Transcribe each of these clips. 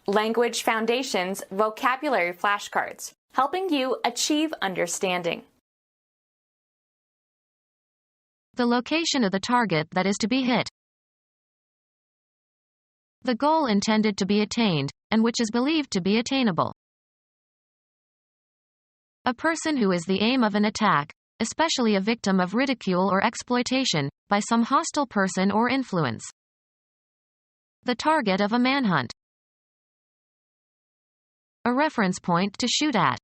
Language Foundations Vocabulary Flashcards, helping you achieve understanding. The location of the target that is to be hit. The goal intended to be attained, and which is believed to be attainable. A person who is the aim of an attack, especially a victim of ridicule or exploitation, by some hostile person or influence. The target of a manhunt. A reference point to shoot at.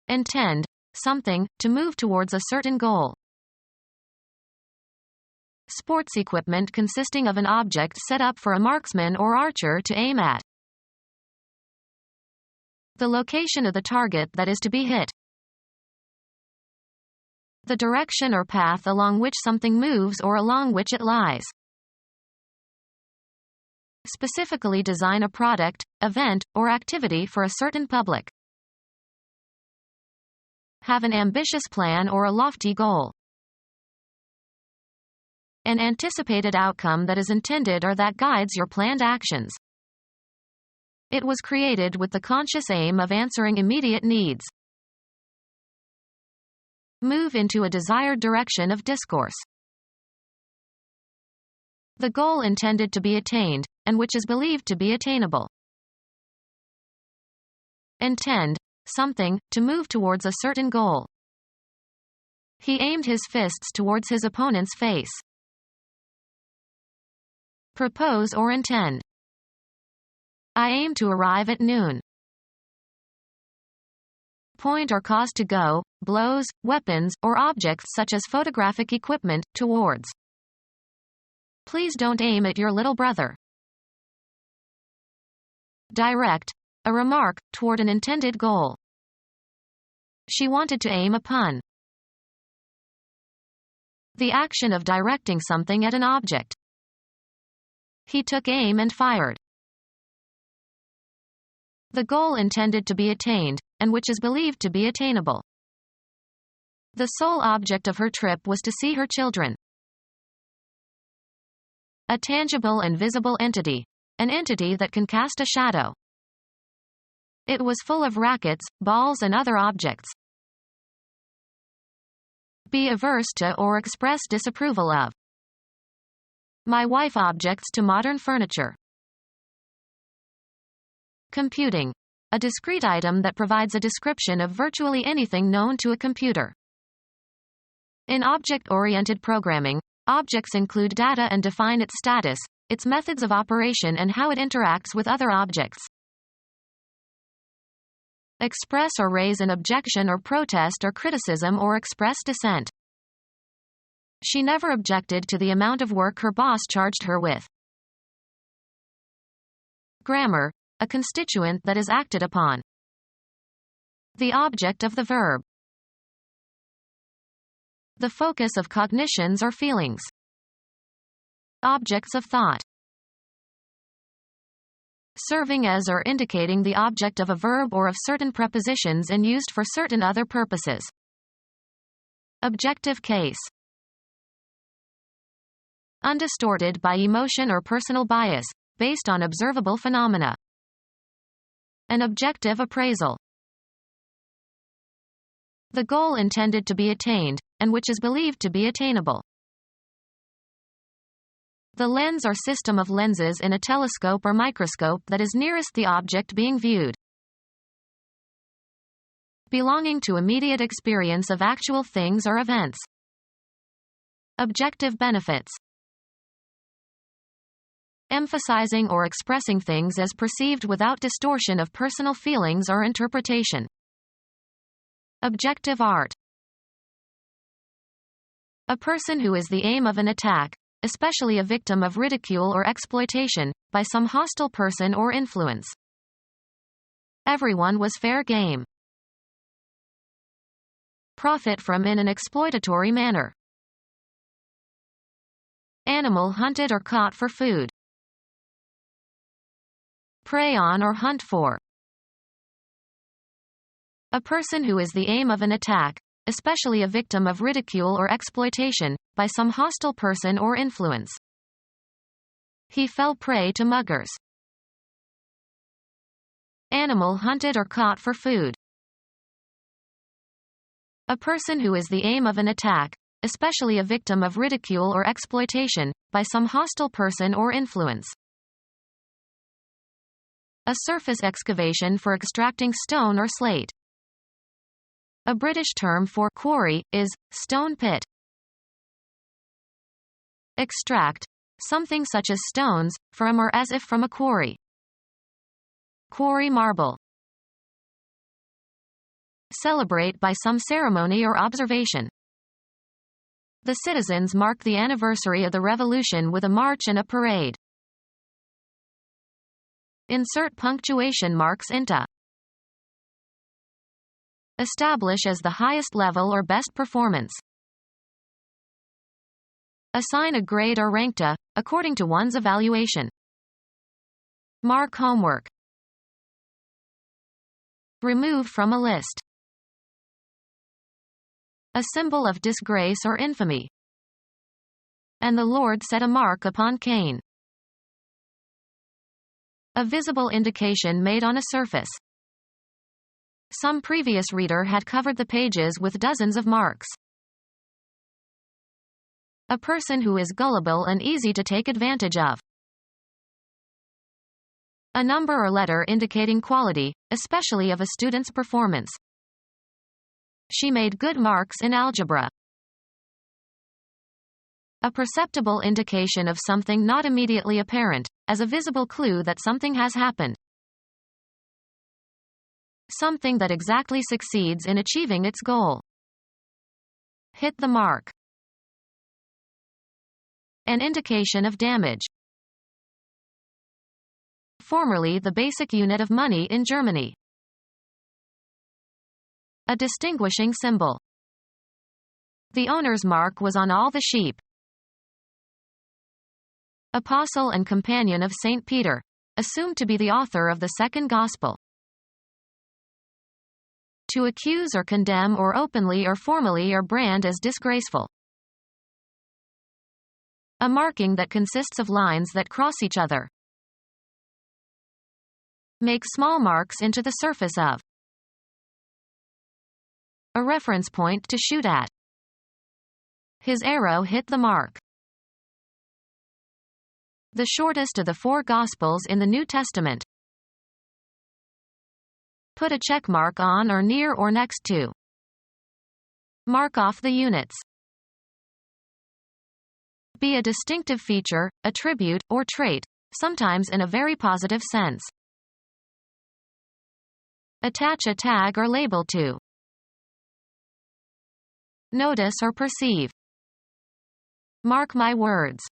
Intend, something, to move towards a certain goal. Sports equipment consisting of an object set up for a marksman or archer to aim at. The location of the target that is to be hit. The direction or path along which something moves or along which it lies. Specifically design a product, event, or activity for a certain public. Have an ambitious plan or a lofty goal. An anticipated outcome that is intended or that guides your planned actions. It was created with the conscious aim of answering immediate needs. Move into a desired direction of discourse. The goal intended to be attained, and which is believed to be attainable. Intend, something, to move towards a certain goal. He aimed his fists towards his opponent's face. Propose or intend. I aim to arrive at noon. Point or cause to go, blows, weapons, or objects such as photographic equipment, towards. Please don't aim at your little brother. Direct, a remark, toward an intended goal. She wanted to aim a pun. The action of directing something at an object. He took aim and fired. The goal intended to be attained, and which is believed to be attainable. The sole object of her trip was to see her children. A tangible and visible entity. An entity that can cast a shadow. It was full of rackets, balls and other objects. Be averse to or express disapproval of. My wife objects to modern furniture. Computing. A discrete item that provides a description of virtually anything known to a computer. In object-oriented programming, objects include data and define its status, its methods of operation and how it interacts with other objects. Express or raise an objection or protest or criticism or express dissent. She never objected to the amount of work her boss charged her with. Grammar. A constituent that is acted upon. The object of the verb. The focus of cognitions or feelings. Objects of thought. Serving as or indicating the object of a verb or of certain prepositions and used for certain other purposes. Objective case. Undistorted by emotion or personal bias, based on observable phenomena. An objective appraisal. The goal intended to be attained, and which is believed to be attainable. The lens or system of lenses in a telescope or microscope that is nearest the object being viewed. Belonging to immediate experience of actual things or events. Objective benefits. Emphasizing or expressing things as perceived without distortion of personal feelings or interpretation. Objective art. A person who is the aim of an attack, especially a victim of ridicule or exploitation, by some hostile person or influence. Everyone was fair game. Profit from in an exploitatory manner. Animal hunted or caught for food. Prey on or hunt for. A person who is the aim of an attack, especially a victim of ridicule or exploitation, by some hostile person or influence. He fell prey to muggers. Animal hunted or caught for food. A person who is the aim of an attack, especially a victim of ridicule or exploitation, by some hostile person or influence. A surface excavation for extracting stone or slate. A British term for quarry is stone pit. Extract, something such as stones, from or as if from a quarry. Quarry marble. Celebrate by some ceremony or observation. The citizens mark the anniversary of the revolution with a march and a parade. Insert punctuation marks into. Establish as the highest level or best performance. Assign a grade or rank to, according to one's evaluation. Mark homework. Remove from a list. A symbol of disgrace or infamy. And the Lord set a mark upon Cain. A visible indication made on a surface. Some previous reader had covered the pages with dozens of marks. A person who is gullible and easy to take advantage of. A number or letter indicating quality, especially of a student's performance. She made good marks in algebra. A perceptible indication of something not immediately apparent, as a visible clue that something has happened. Something that exactly succeeds in achieving its goal. Hit the mark. An indication of damage. Formerly the basic unit of money in Germany. A distinguishing symbol. The owner's mark was on all the sheep. Apostle and companion of St. Peter, assumed to be the author of the second gospel. To accuse or condemn or openly or formally or brand as disgraceful. A marking that consists of lines that cross each other. Make small marks into the surface of. A reference point to shoot at. His arrow hit the mark. The shortest of the four Gospels in the New Testament. Put a check mark on or near or next to. Mark off the units. Be a distinctive feature, attribute, or trait, sometimes in a very positive sense. Attach a tag or label to. Notice or perceive. Mark my words.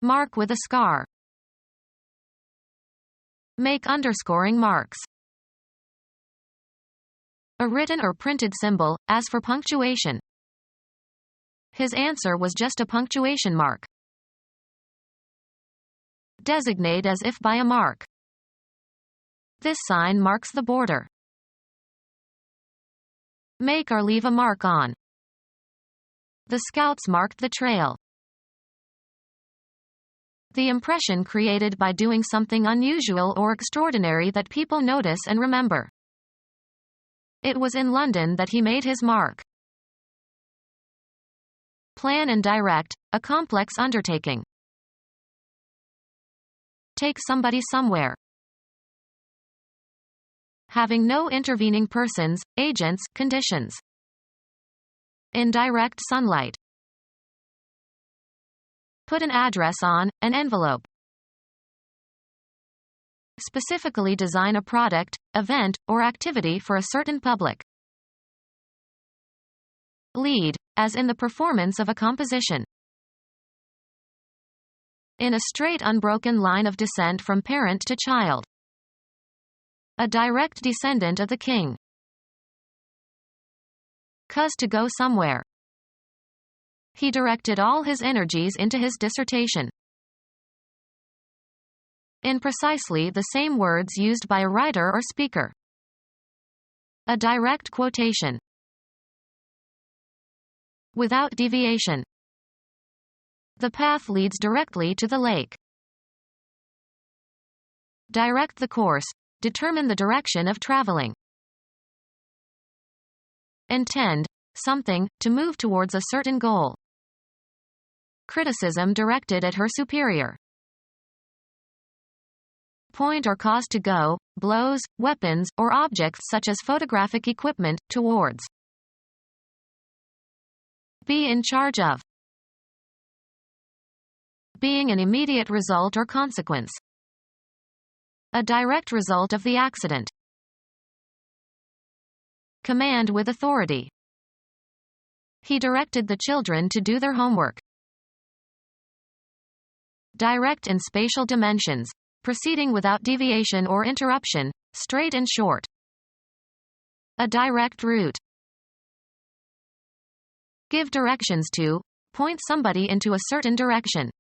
Mark with a scar. Make underscoring marks. A written or printed symbol, as for punctuation. His answer was just a punctuation mark. Designate as if by a mark. This sign marks the border. Make or leave a mark on. The scouts marked the trail. The impression created by doing something unusual or extraordinary that people notice and remember. It was in London that he made his mark. Plan and direct, a complex undertaking. Take somebody somewhere. Having no intervening persons, agents, conditions. In direct sunlight. Put an address on an envelope. Specifically design a product, event, or activity for a certain public. Lead, as in the performance of a composition. In a straight unbroken line of descent from parent to child. A direct descendant of the king. Cause to go somewhere. He directed all his energies into his dissertation. In precisely the same words used by a writer or speaker. A direct quotation. Without deviation. The path leads directly to the lake. Direct the course. Determine the direction of traveling. Intend something, to move towards a certain goal. Criticism directed at her superior. Point or cause to go, blows, weapons, or objects such as photographic equipment, towards. Be in charge of. Being an immediate result or consequence. A direct result of the accident. Command with authority. He directed the children to do their homework. Direct in spatial dimensions, proceeding without deviation or interruption, straight and short. A direct route. Give directions to, point somebody into a certain direction.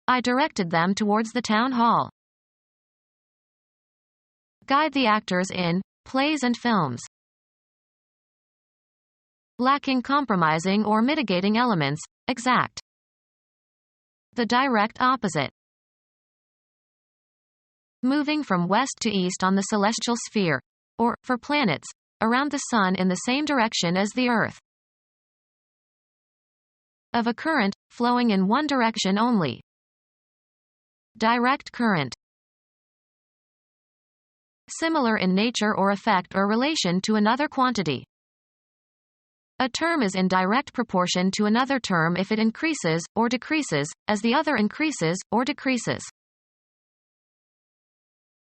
I directed them towards the town hall. Guide the actors in plays and films. Lacking compromising or mitigating elements, exact. The direct opposite. Moving from west to east on the celestial sphere, or, for planets, around the sun in the same direction as the Earth. Of a current, flowing in one direction only. Direct current. Similar in nature or effect or relation to another quantity. A term is in direct proportion to another term if it increases, or decreases, as the other increases, or decreases.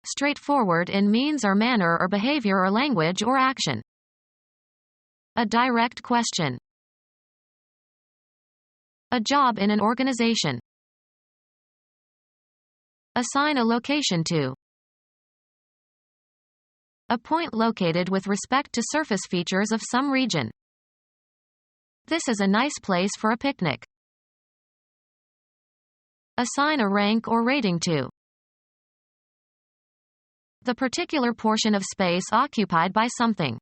Straightforward in means or manner or behavior or language or action. A direct question. A job in an organization. Assign a location to. A point located with respect to surface features of some region. This is a nice place for a picnic. Assign a rank or rating to. The particular portion of space occupied by something.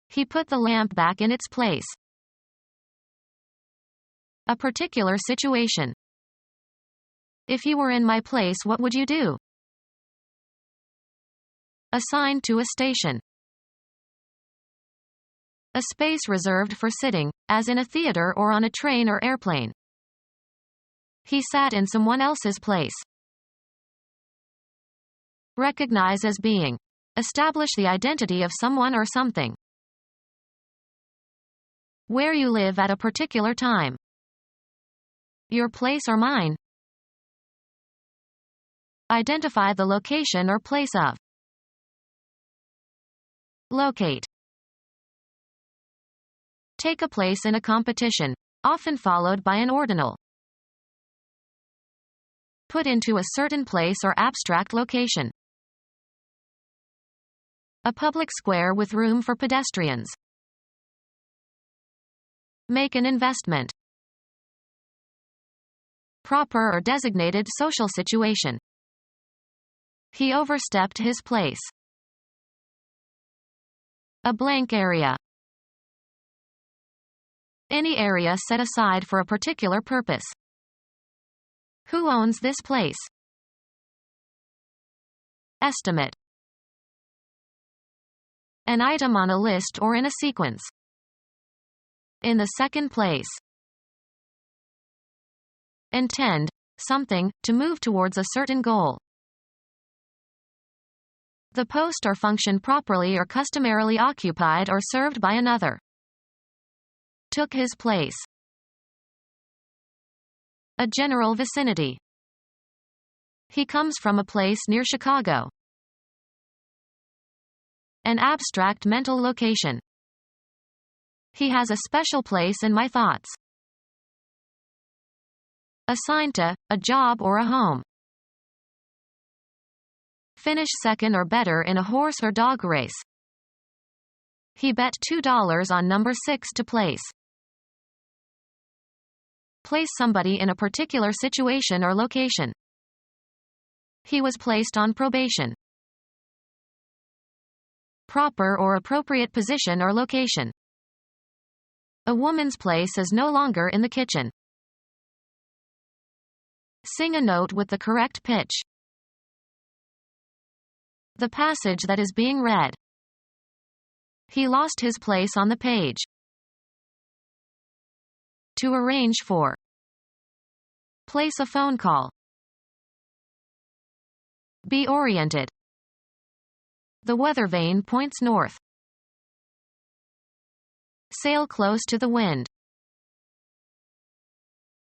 He put the lamp back in its place. A particular situation. If you were in my place, what would you do? Assign to a station. A space reserved for sitting, as in a theater or on a train or airplane. He sat in someone else's place. Recognize as being. Establish the identity of someone or something. Where you live at a particular time. Your place or mine. Identify the location or place of. Locate. Take a place in a competition, often followed by an ordinal. Put into a certain place or abstract location. A public square with room for pedestrians. Make an investment. Proper or designated social situation. He overstepped his place. A blank area. Any area set aside for a particular purpose. Who owns this place? Estimate. An item on a list or in a sequence. In the second place. Intend something, to move towards a certain goal. The post or function properly or customarily occupied or served by another. Took his place. A general vicinity. He comes from a place near Chicago. An abstract mental location. He has a special place in my thoughts. Assigned to, a job or a home. Finish second or better in a horse or dog race. He bet $2 on number 6 to place. Place somebody in a particular situation or location. He was placed on probation. Proper or appropriate position or location. A woman's place is no longer in the kitchen. Sing a note with the correct pitch. The passage that is being read. He lost his place on the page. To arrange for. Place a phone call. Be oriented. The weather vane points north. Sail close to the wind.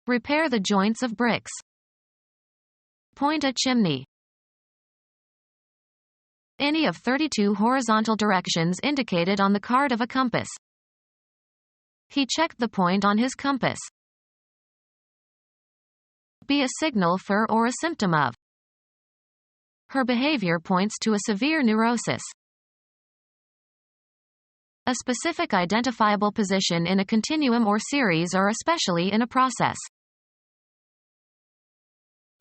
Repair the joints of bricks. Point a chimney. Any of 32 horizontal directions indicated on the card of a compass. He checked the point on his compass. Be a signal for or a symptom of. Her behavior points to a severe neurosis. A specific identifiable position in a continuum or series or especially in a process.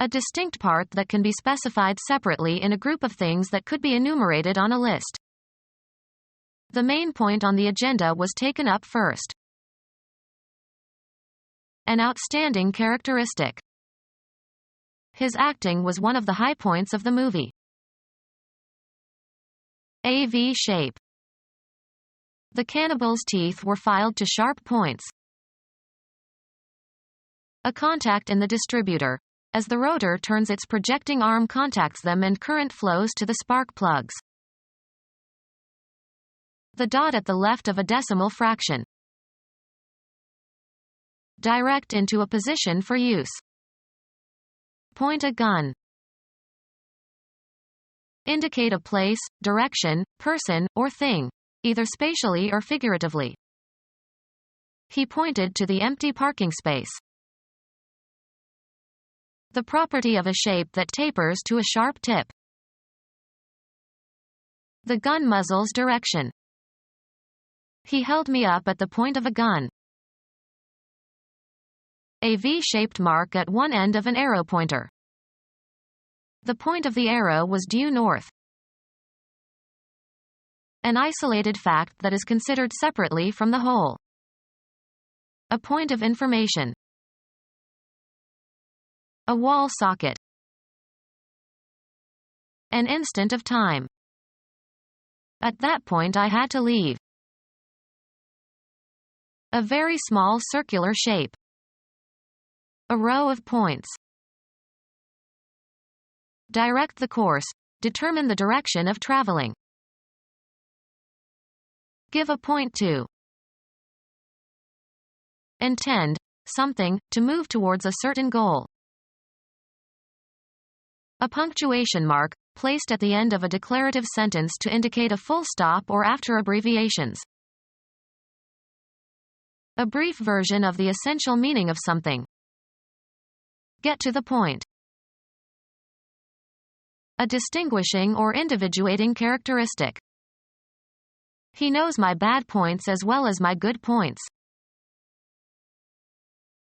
A distinct part that can be specified separately in a group of things that could be enumerated on a list. The main point on the agenda was taken up first. An outstanding characteristic. His acting was one of the high points of the movie. A V shape. The cannibal's teeth were filed to sharp points. A contact in the distributor. As the rotor turns, its projecting arm contacts them and current flows to the spark plugs. The dot at the left of a decimal fraction. Direct into a position for use. Point a gun. Indicate a place, direction, person, or thing, either spatially or figuratively. He pointed to the empty parking space. The property of a shape that tapers to a sharp tip. The gun muzzle's direction. He held me up at the point of a gun. A V-shaped mark at one end of an arrow pointer. The point of the arrow was due north. An isolated fact that is considered separately from the whole. A point of information. A wall socket. An instant of time. At that point I had to leave. A very small circular shape. A row of points. Direct the course. Determine the direction of traveling. Give a point to. Intend something, to move towards a certain goal. A punctuation mark, placed at the end of a declarative sentence to indicate a full stop or after abbreviations. A brief version of the essential meaning of something. Get to the point. A distinguishing or individuating characteristic. He knows my bad points as well as my good points.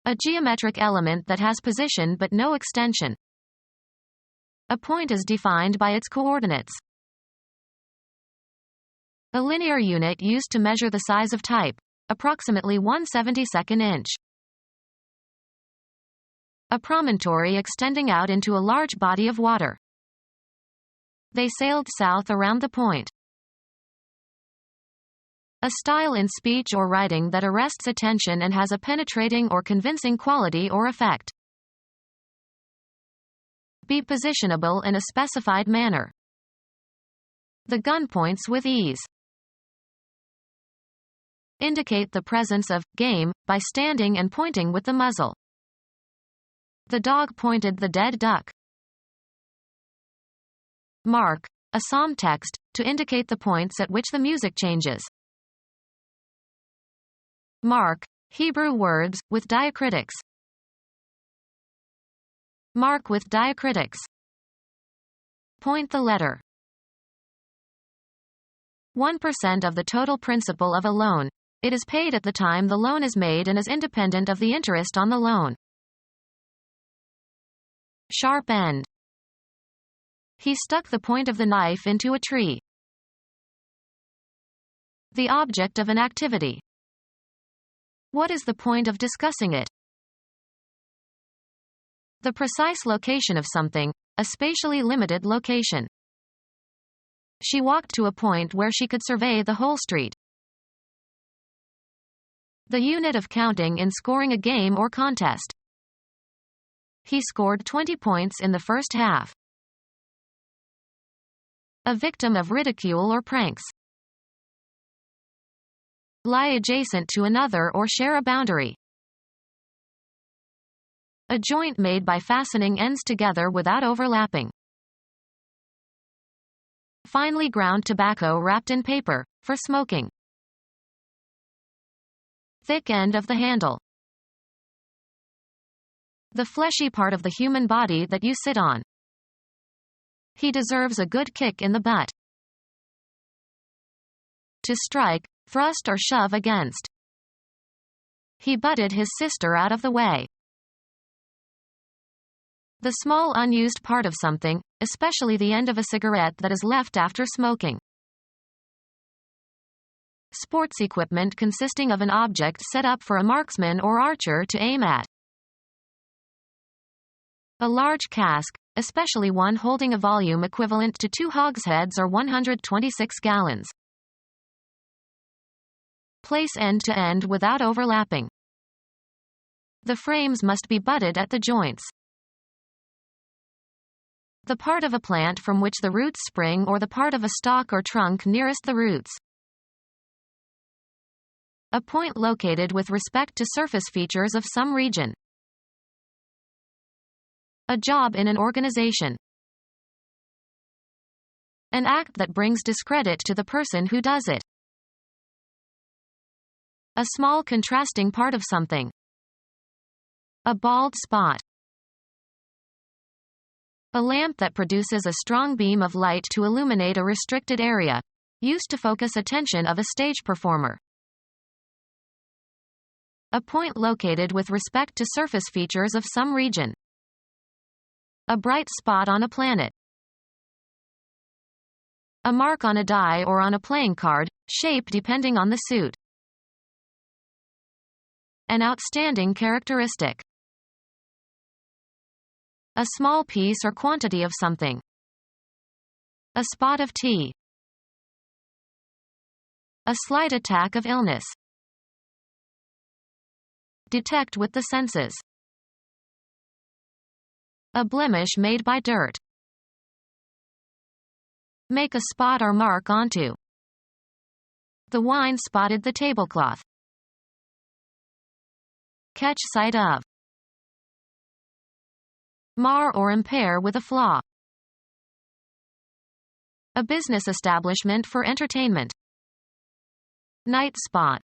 A geometric element that has position but no extension. A point is defined by its coordinates. A linear unit used to measure the size of type, approximately 1/72 inch. A promontory extending out into a large body of water. They sailed south around the point. A style in speech or writing that arrests attention and has a penetrating or convincing quality or effect. Be positionable in a specified manner. The gun points with ease. Indicate the presence of game by standing and pointing with the muzzle. The dog pointed the dead duck. Mark, a psalm text, to indicate the points at which the music changes. Mark, Hebrew words, with diacritics. Mark with diacritics. Point the letter. 1% of the total principal of a loan. It is paid at the time the loan is made and is independent of the interest on the loan. Sharp end. He stuck the point of the knife into a tree. The object of an activity. What is the point of discussing it? The precise location of something, a spatially limited location. She walked to a point where she could survey the whole street. The unit of counting in scoring a game or contest. He scored 20 points in the first half. A victim of ridicule or pranks. Lie adjacent to another or share a boundary. A joint made by fastening ends together without overlapping. Finely ground tobacco wrapped in paper, for smoking. Thick end of the handle. The fleshy part of the human body that you sit on. He deserves a good kick in the butt. To strike, thrust or shove against. He butted his sister out of the way. The small unused part of something, especially the end of a cigarette that is left after smoking. Sports equipment consisting of an object set up for a marksman or archer to aim at. A large cask, especially one holding a volume equivalent to 2 hogsheads or 126 gallons. Place end to end without overlapping. The frames must be butted at the joints. The part of a plant from which the roots spring or the part of a stalk or trunk nearest the roots. A point located with respect to surface features of some region. A job in an organization. An act that brings discredit to the person who does it. A small contrasting part of something. A bald spot. A lamp that produces a strong beam of light to illuminate a restricted area, used to focus attention of a stage performer. A point located with respect to surface features of some region. A bright spot on a planet. A mark on a die or on a playing card, shape depending on the suit. An outstanding characteristic. A small piece or quantity of something. A spot of tea. A slight attack of illness. Detect with the senses. A blemish made by dirt. Make a spot or mark onto. The wine spotted the tablecloth. Catch sight of. Mar or impair with a flaw. A business establishment for entertainment. Night spot.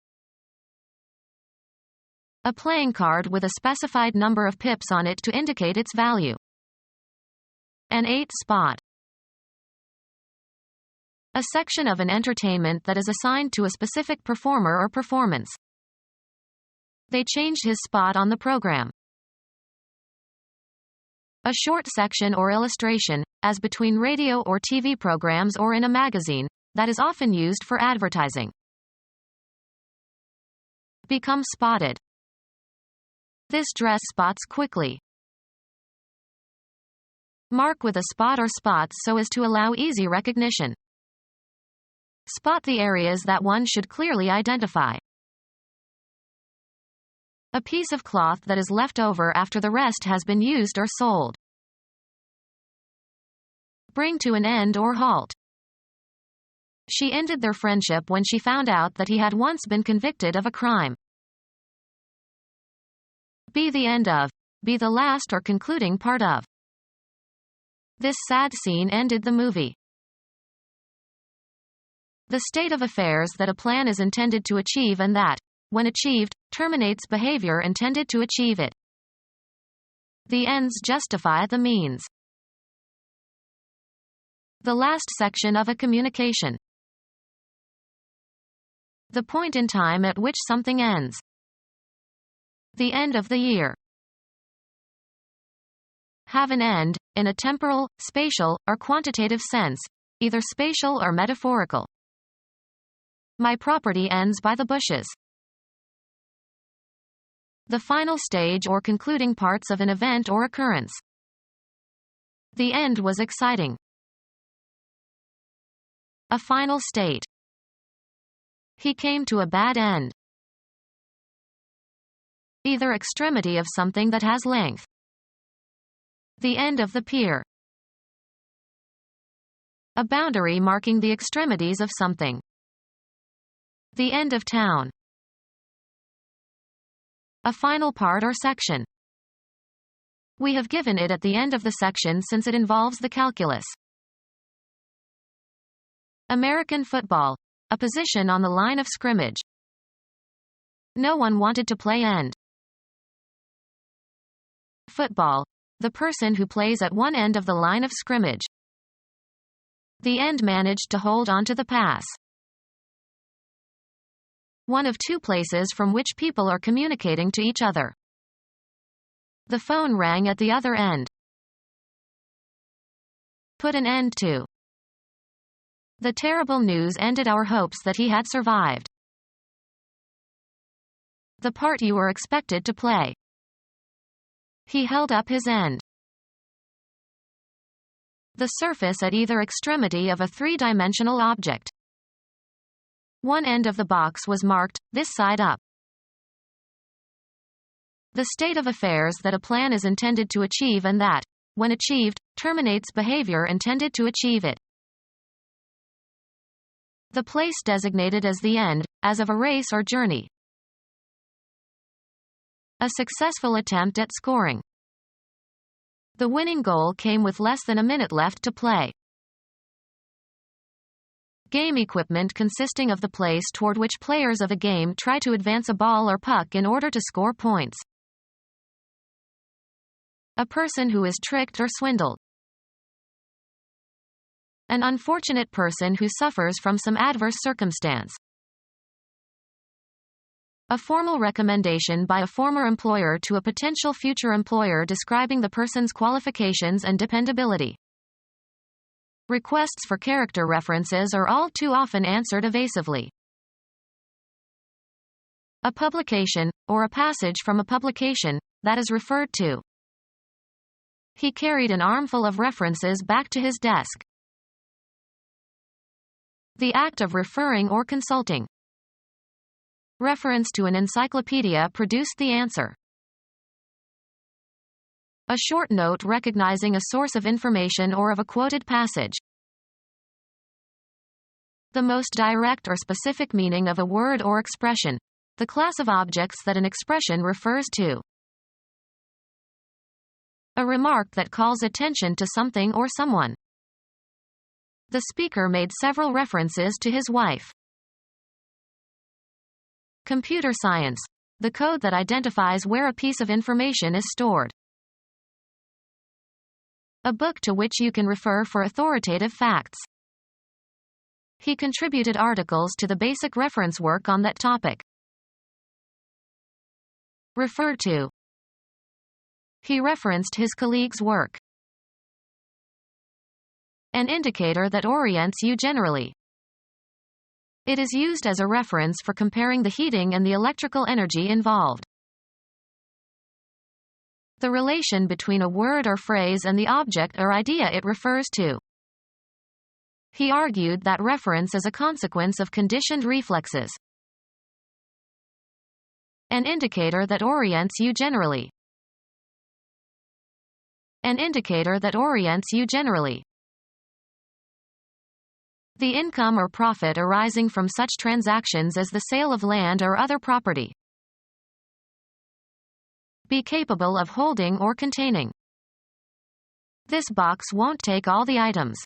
A playing card with a specified number of pips on it to indicate its value. An 8 spot. A section of an entertainment that is assigned to a specific performer or performance. They changed his spot on the program. A short section or illustration, as between radio or TV programs or in a magazine, that is often used for advertising. Become spotted. This dress spots quickly. Mark with a spot or spots so as to allow easy recognition. Spot the areas that one should clearly identify. A piece of cloth that is left over after the rest has been used or sold. Bring to an end or halt. She ended their friendship when she found out that he had once been convicted of a crime. Be the end of. Be the last or concluding part of. This sad scene ended the movie. The state of affairs that a plan is intended to achieve and that, when achieved, terminates behavior intended to achieve it. The ends justify the means. The last section of a communication. The point in time at which something ends. The end of the year. Have an end, in a temporal, spatial, or quantitative sense, either spatial or metaphorical. My property ends by the bushes. The final stage or concluding parts of an event or occurrence. The end was exciting. A final state. He came to a bad end. Either extremity of something that has length. The end of the pier. A boundary marking the extremities of something. The end of town. A final part or section. We have given it at the end of the section since it involves the calculus. American football. A position on the line of scrimmage. No one wanted to play end. Football. The person who plays at one end of the line of scrimmage. The end managed to hold onto the pass. One of two places from which people are communicating to each other. The phone rang at the other end. Put an end to. The terrible news ended our hopes that he had survived. The part you were expected to play. He held up his end. The surface at either extremity of a three-dimensional object. One end of the box was marked, this side up. The state of affairs that a plan is intended to achieve and that, when achieved, terminates behavior intended to achieve it. The place designated as the end, as of a race or journey. A successful attempt at scoring. The winning goal came with less than a minute left to play. Game equipment consisting of the place toward which players of a game try to advance a ball or puck in order to score points. A person who is tricked or swindled. An unfortunate person who suffers from some adverse circumstance. A formal recommendation by a former employer to a potential future employer describing the person's qualifications and dependability. Requests for character references are all too often answered evasively. A publication, or a passage from a publication, that is referred to. He carried an armful of references back to his desk. The act of referring or consulting. Reference to an encyclopedia produced the answer. A short note recognizing a source of information or of a quoted passage. The most direct or specific meaning of a word or expression. The class of objects that an expression refers to. A remark that calls attention to something or someone. The speaker made several references to his wife. Computer science. The code that identifies where a piece of information is stored. A book to which you can refer for authoritative facts. He contributed articles to the basic reference work on that topic. Refer to. He referenced his colleague's work. An indicator that orients you generally. It is used as a reference for comparing the heating and the electrical energy involved. The relation between a word or phrase and the object or idea it refers to. He argued that reference is a consequence of conditioned reflexes. An indicator that orients you generally. An indicator that orients you generally. The income or profit arising from such transactions as the sale of land or other property. Be capable of holding or containing. This box won't take all the items.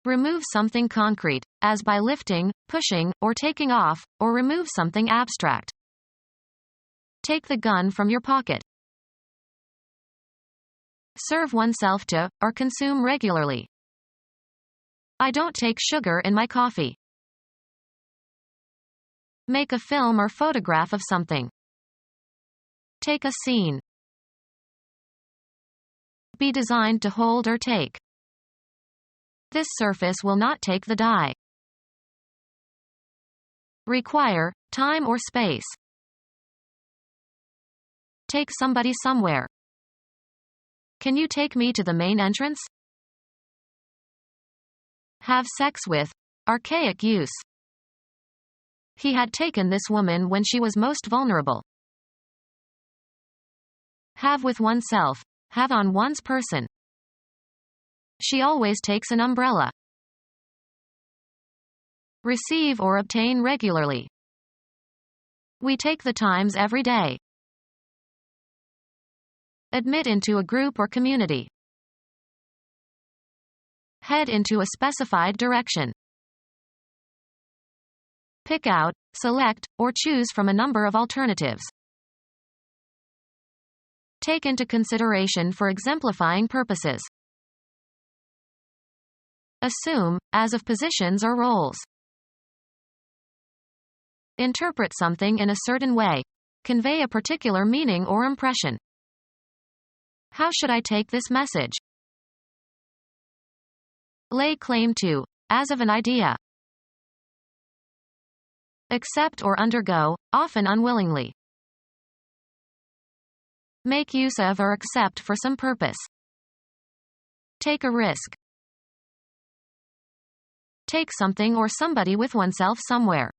Remove something concrete, as by lifting, pushing, or taking off, or remove something abstract. Take the gun from your pocket. Serve oneself to, or consume regularly. I don't take sugar in my coffee. Make a film or photograph of something. Take a scene. Be designed to hold or take. This surface will not take the die. Require, time or space. Take somebody somewhere. Can you take me to the main entrance? Have sex with. Archaic use. He had taken this woman when she was most vulnerable. Have with oneself. Have on one's person. She always takes an umbrella. Receive or obtain regularly. We take the Times every day. Admit into a group or community. Head into a specified direction. Pick out, select, or choose from a number of alternatives. Take into consideration for exemplifying purposes. Assume, as of positions or roles. Interpret something in a certain way. Convey a particular meaning or impression. How should I take this message? Lay claim to, as of an idea. Accept or undergo, often unwillingly. Make use of or accept for some purpose. Take a risk. Take something or somebody with oneself somewhere.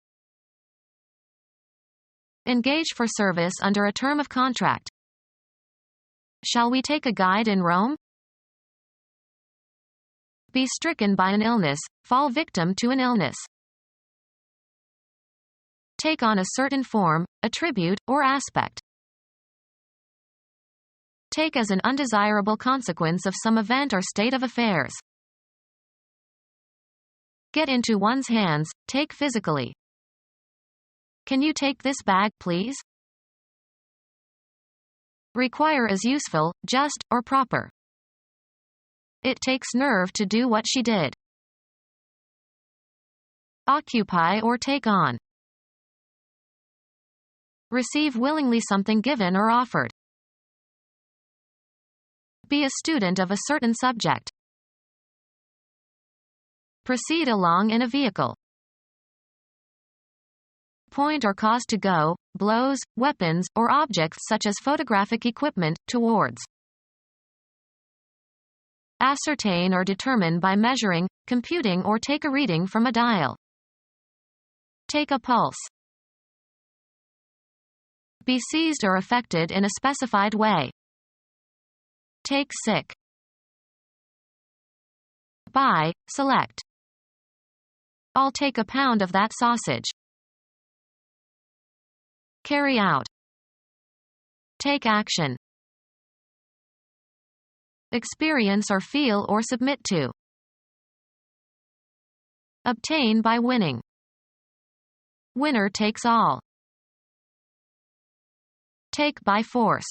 Engage for service under a term of contract. Shall we take a guide in Rome? Be stricken by an illness, fall victim to an illness. Take on a certain form, attribute, or aspect. Take as an undesirable consequence of some event or state of affairs. Get into one's hands, take physically. Can you take this bag, please? Require as useful, just, or proper. It takes nerve to do what she did. Occupy or take on. Receive willingly something given or offered. Be a student of a certain subject. Proceed along in a vehicle. Point or cause to go, blows, weapons, or objects such as photographic equipment, towards. Ascertain or determine by measuring, computing or take a reading from a dial. Take a pulse. Be seized or affected in a specified way. Take sick. Buy, select. I'll take a pound of that sausage. Carry out. Take action. Experience or feel or submit to. Obtain by winning. Winner takes all. Take by force.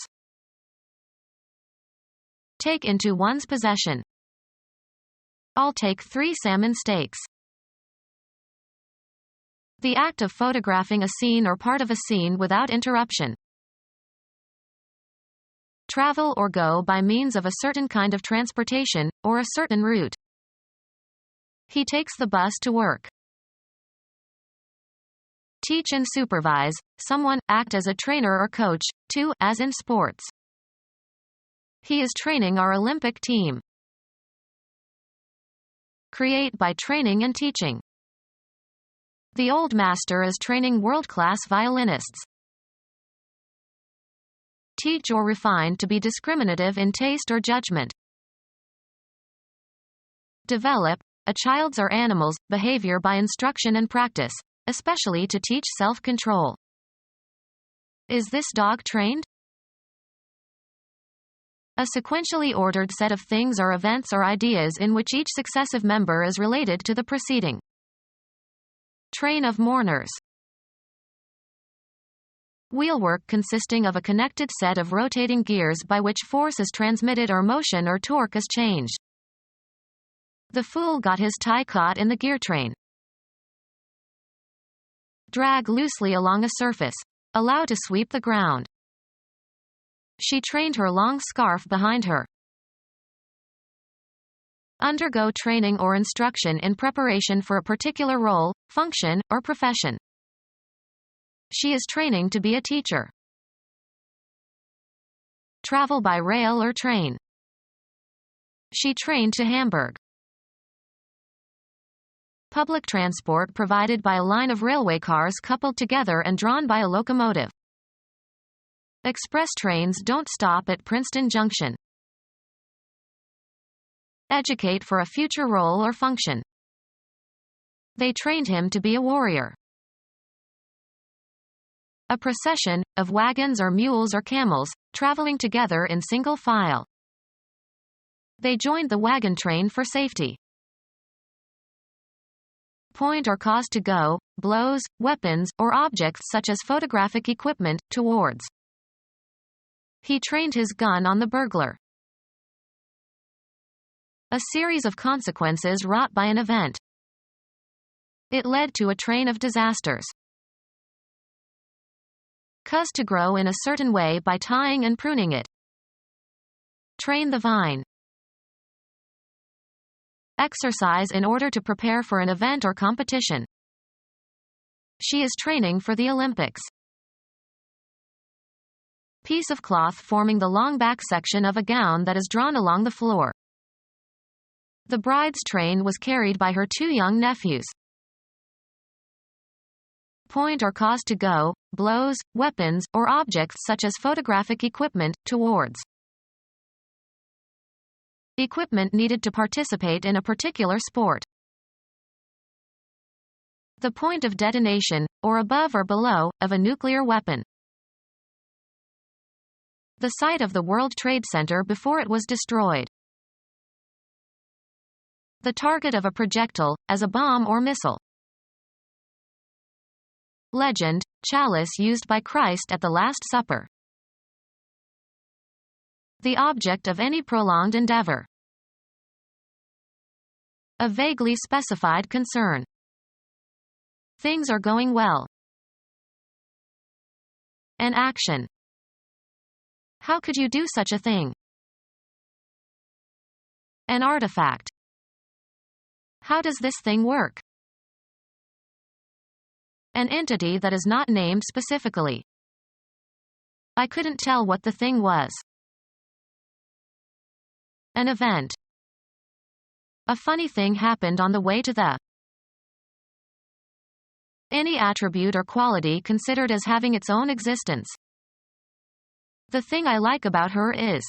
Take into one's possession. I'll take 3 salmon steaks. The act of photographing a scene or part of a scene without interruption. Travel or go by means of a certain kind of transportation, or a certain route. He takes the bus to work. Teach and supervise, someone, act as a trainer or coach, to, as in sports. He is training our Olympic team. Create by training and teaching. The old master is training world-class violinists. Teach or refine to be discriminative in taste or judgment. Develop, a child's or animal's, behavior by instruction and practice, especially to teach self-control. Is this dog trained? A sequentially ordered set of things or events or ideas in which each successive member is related to the preceding. Train of mourners. Wheelwork consisting of a connected set of rotating gears by which force is transmitted or motion or torque is changed. The fool got his tie caught in the gear train. Drag loosely along a surface. Allow to sweep the ground. She trained her long scarf behind her. Undergo training or instruction in preparation for a particular role, function, or profession. She is training to be a teacher. Travel by rail or train. She trained to Hamburg. Public transport provided by a line of railway cars coupled together and drawn by a locomotive. Express trains don't stop at Princeton Junction. Educate for a future role or function. They trained him to be a warrior. A procession, of wagons or mules or camels, traveling together in single file. They joined the wagon train for safety. Point or cause to go, blows, weapons, or objects such as photographic equipment, towards. He trained his gun on the burglar. A series of consequences wrought by an event. It led to a train of disasters. Cause to grow in a certain way by tying and pruning it. Train the vine. Exercise in order to prepare for an event or competition. She is training for the Olympics. Piece of cloth forming the long back section of a gown that is drawn along the floor. The bride's train was carried by her 2 young nephews. Point or cause to go, blows, weapons, or objects such as photographic equipment, towards. Equipment needed to participate in a particular sport. The point of detonation, or above or below, of a nuclear weapon. The site of the World Trade Center before it was destroyed. The target of a projectile, as a bomb or missile. Legend, chalice used by Christ at the Last Supper. The object of any prolonged endeavor. A vaguely specified concern. Things are going well. An action. How could you do such a thing? An artifact. How does this thing work? An entity that is not named specifically. I couldn't tell what the thing was. An event. A funny thing happened on the way to the. Any attribute or quality considered as having its own existence. The thing I like about her is.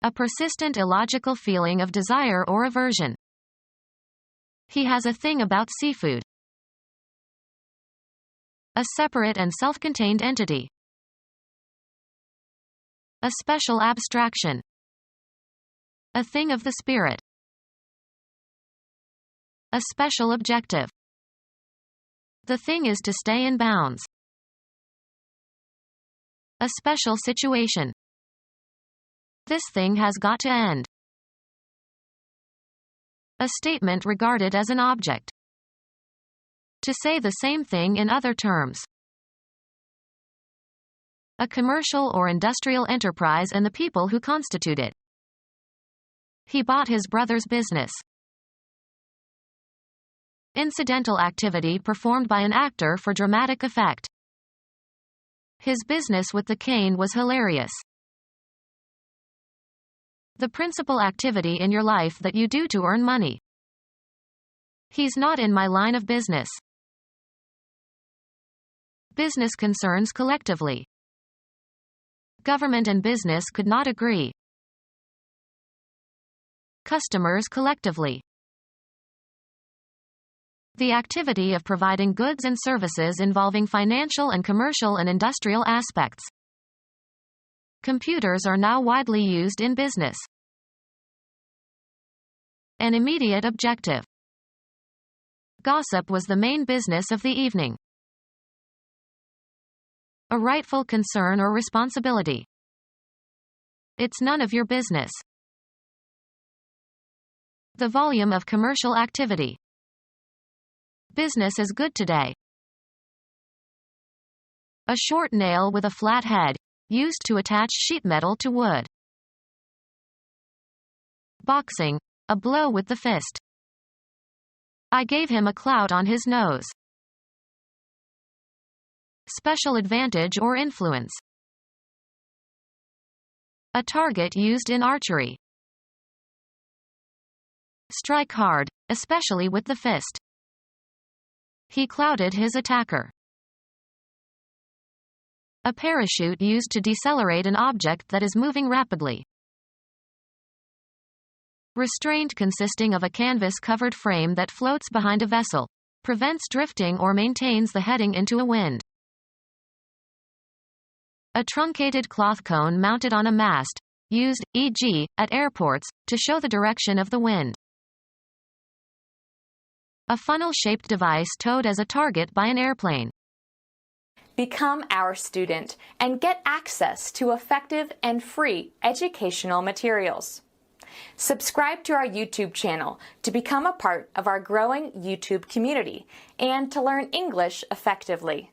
A persistent illogical feeling of desire or aversion. He has a thing about seafood. A separate and self-contained entity. A special abstraction. A thing of the spirit. A special objective. The thing is to stay in bounds. A special situation. This thing has got to end. A statement regarded as an object. To say the same thing in other terms. A commercial or industrial enterprise and the people who constitute it. He bought his brother's business. Incidental activity performed by an actor for dramatic effect. His business with the cane was hilarious. The principal activity in your life that you do to earn money. He's not in my line of business. Business concerns collectively. Government and business could not agree. Customers collectively. The activity of providing goods and services involving financial and commercial and industrial aspects. Computers are now widely used in business. An immediate objective. Gossip was the main business of the evening. A rightful concern or responsibility. It's none of your business. The volume of commercial activity. Business is good today. A short nail with a flat head, used to attach sheet metal to wood. Boxing, a blow with the fist. I gave him a clout on his nose. Special advantage or influence. A target used in archery. Strike hard, especially with the fist. He clouted his attacker. A parachute used to decelerate an object that is moving rapidly. Restraint consisting of a canvas-covered frame that floats behind a vessel, prevents drifting or maintains the heading into a wind. A truncated cloth cone mounted on a mast, used, e.g., at airports, to show the direction of the wind. A funnel-shaped device towed as a target by an airplane. Become our student and get access to effective and free educational materials. Subscribe to our YouTube channel to become a part of our growing YouTube community and to learn English effectively.